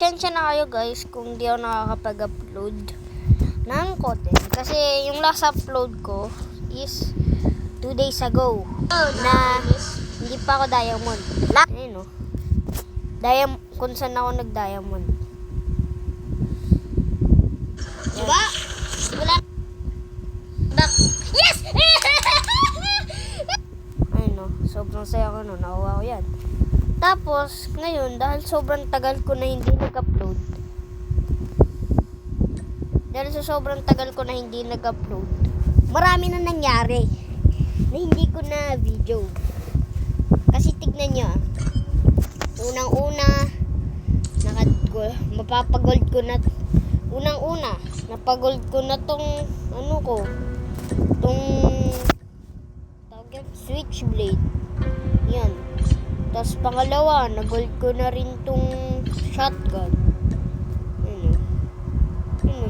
Pasensya na kayo guys kung di ako nakakapag-upload ng content. Kasi yung last upload ko is 2 days ago na hindi pa ako diamond. Ayun o. Kung saan ako nag-diamond. Diba? Wala. Yes! Ayun o. Sobrang saya ko no. Nakuha ko yan. Tapos, ngayon, dahil sobrang tagal ko na hindi nag-upload, marami na nangyari na hindi ko na video. Kasi tignan nyo, unang-una, mapapagold ko na, napagold ko na tong, tong, switchblade. Yan. Tapos pangalawa, na-gold ko na rin tong shotgun.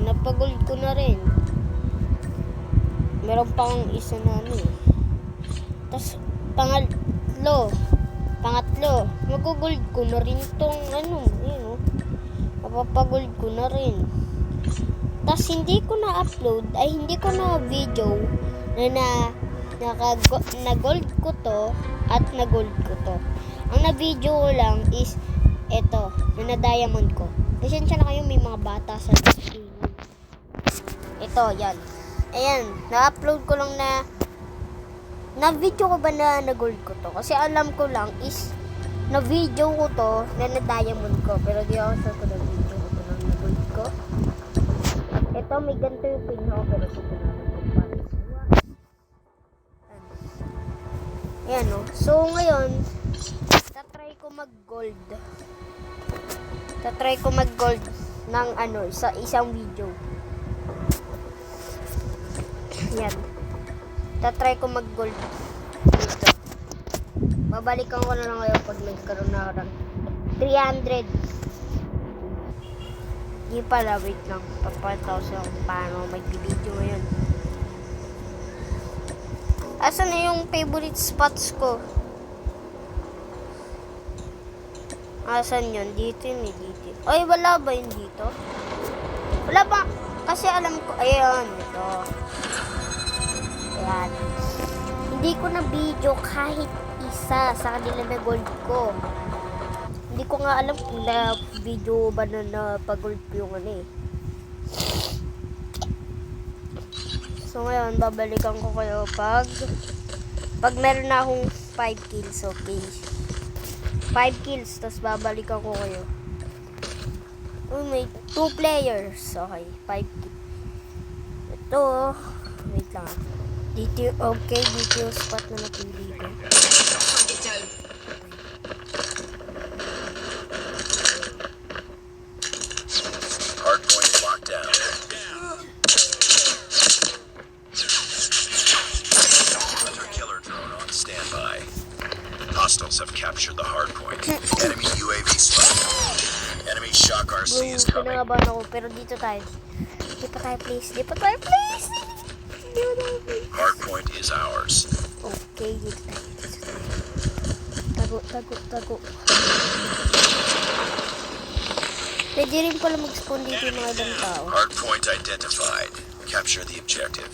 Napagold ko na rin. Meron pang isa na Tapos pangatlo, mag-gold ko na rin tong mapapagold ko na rin. Tapos hindi ko na-upload, hindi ko na-video na gold ko to at na-gold ko to. Ang na-video ko lang is eto, na diamond ko. Pasensya na kayo, may mga bata sa screen. Ito, yan. Ayan, na-upload ko lang na-video ko ba na na-gold ko to? Kasi alam ko lang is na-video ko to na diamond ko. Pero di ako sure ko na-video ko to na na-gold ko. Ito, may ganito yung pin ako pero ito na ayan o. So, ngayon, tatry ko mag-gold ng sa isang video. Yan. Tatry ko mag-gold dito. Babalikan ko na lang ngayon pag nagkaroon na ako ng 300. Di pala, wait lang. Papalitaw siya kung paano mag-video ngayon. Asan na yung favorite spots ko? Asan yun? Dito yun dito. Ay, wala ba yun dito? Wala ba? Kasi alam ko, ayan, ito. Ayan. Hindi ko na video kahit isa sa kanila na gold ko. Hindi ko nga alam kung na video ba na pag-gold ko yung So ngayon, babalikan ko kayo pag meron na akong 5 kills, okay? 5 kills, tapos babalikan ko kayo. May 2 players, okay? 5 kills. Ito, wait lang. Dito, okay, dito yung spot na napili ko. Hardpoint locked down. Standby. Hostiles have captured the hard point. Enemy UAV spotted. Enemy shock RC is coming. Pinangabahan ako, pero dito tayo. Di pa tayo, please. Hard point is ours. Okay, dito tayo. Tago. Pwede rin pala mag-spawn dito yung mga ibang tao. Hard point identified. Capture the objective.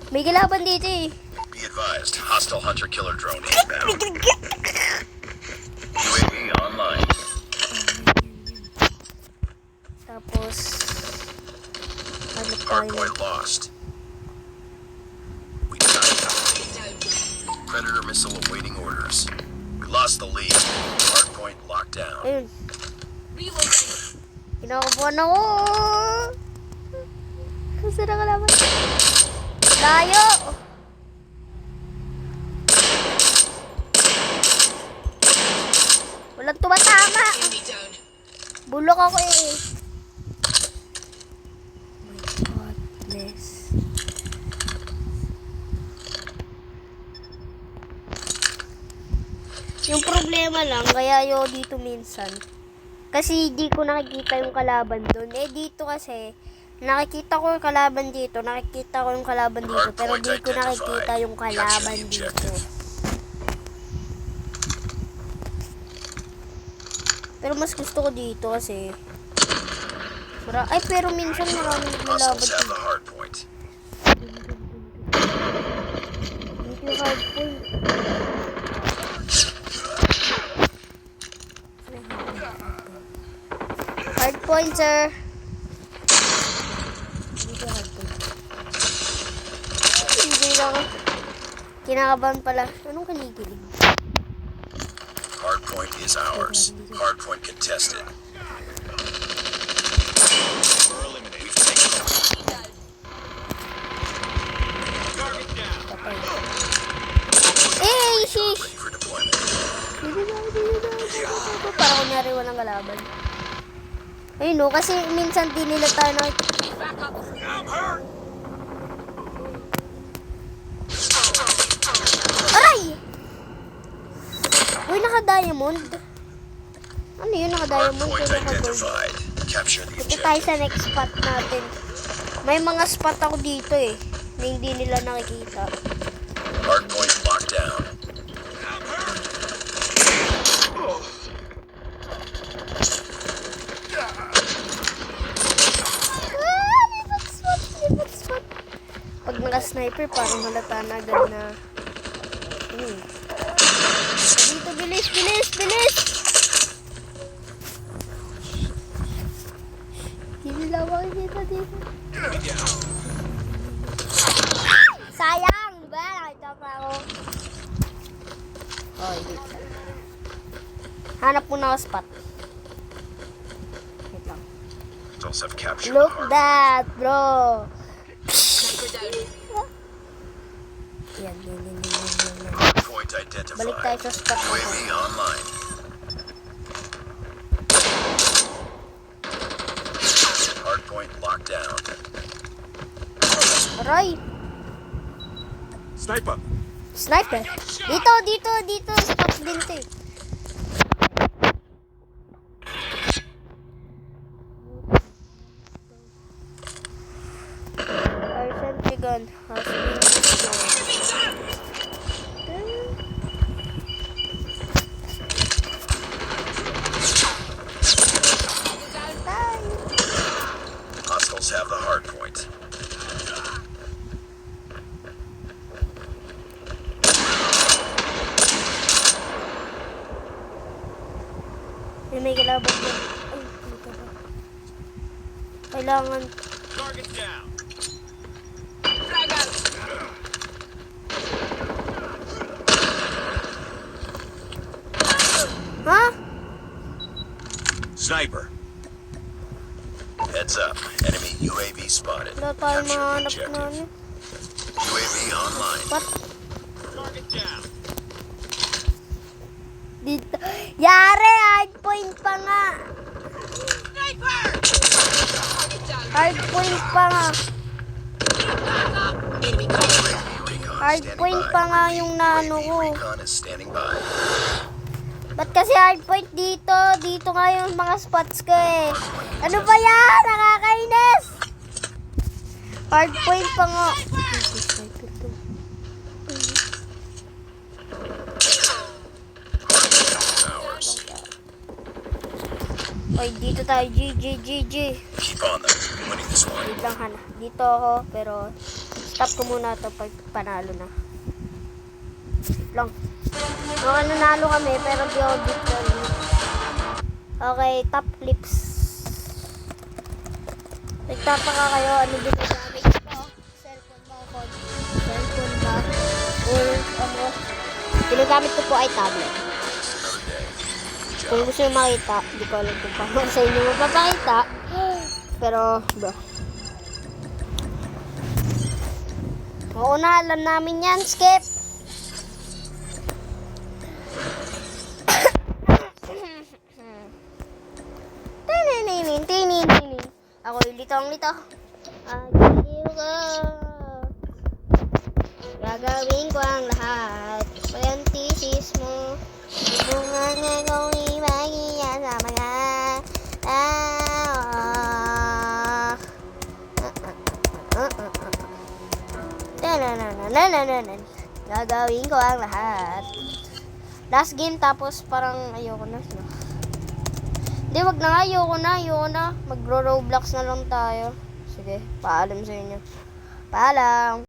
May galaban dito eh. Be advised, hostile hunter-killer drone inbound. UAV online. Tapos, hanap tayo. Hardpoint lost. We died. Predator missile awaiting orders. We lost the lead. Hardpoint locked down. Ayun. Kinakabuhan ako. Kasi nakalaban. Layo! Walang tumatama. Bulok ako eh. My God, bless. Yung problema lang, kaya yo dito minsan. Kasi di ko nakikita yung kalaban doon. Dito kasi, nakikita ko yung kalaban dito, pero di ko nakikita yung kalaban dito. Pero mas gusto ko dito kasi ay, pero minsan maraming lumalaban Hostiles have dito. the hard point. Dito yung hard point. Hard point, sir. Dito yung hard point. Hindi lang. Kinakabahan pala. Anong kinikilig? Hard point is ours. Hard point contested. We've taken the lead. Patay. Eh, shish! Ready for deployment. Para kunyari walang kalaban. Ayun no, kasi minsan di nila tayo Aray! Uy, naka-diamond. Ano yun, naka-diamond? Hardpoint Pero naka-gold. identified. Capture the Ito tayo objective. sa next spot natin. May mga spot ako dito eh, na hindi nila nakikita. Hardpoint locked down. Lipat spot. Pag naka-sniper, parang halata na agad na... Dito, bilis, bilis, bilis! Hindi lang makikita dito. Sayang! Diba? Nakita pa ako. Oh, dito. Hanap muna ako spot. Wait lang. Hostiles have captured Look the hard that, bro! Yan, yan. point Balik tayo identified. sa spot na to. UAV online. Hardpoint locked down. Aray! Sniper. Sniper! Dito! Spot din to eh. Our sentry gun has been destroyed. Hostiles have the hard point. May kalaban din. Ay, dito ba? Kailangan. Target down. Ha? Sniper. Heads up. Enemy UAV spotted. Wala tayo Capture the mahanap objective. namin. UAV online. What? Target down. Dito. Yare! Hard point pa nga! Hard point pa nga. Recon Hard standing point by. pa nga yung naano ko. Recon is standing by. Ba't kasi hard point dito? Dito nga yung mga spots ko eh. Ano ba yan? Nakakainis! Hard point pa nga. Ours. Oy, dito tayo. G. Keep on them. Winning this one. Wait lang, Hana. Dito ako, pero stop ko muna ito pag panalo na. Wait lang. Okay, nanalo kami, pero di ako dito. Okay, top clips. Nagtataka kayo, ano ginagamit ko? Cellphone ba ako? Cellphone ba? Or ano? Ginagamit ko po ay tablet. Another day. Kung gusto nyo makita, hindi ko alam kung paano sa inyo mapapakita. Pero, bro. Oo na, alam namin yan. Skip! Tininin. Ako yung litong-lito. Agiliw ko. Gagawin ko ang lahat. Pagantisis mo. Ibungan nga kong ibagi yan sa mga Gagawin ko ang lahat. Last game tapos parang ayoko na. Hindi, wag na nga. Ayoko na. Magro-Roblox na lang tayo. Sige, paalam sa inyo. Paalam.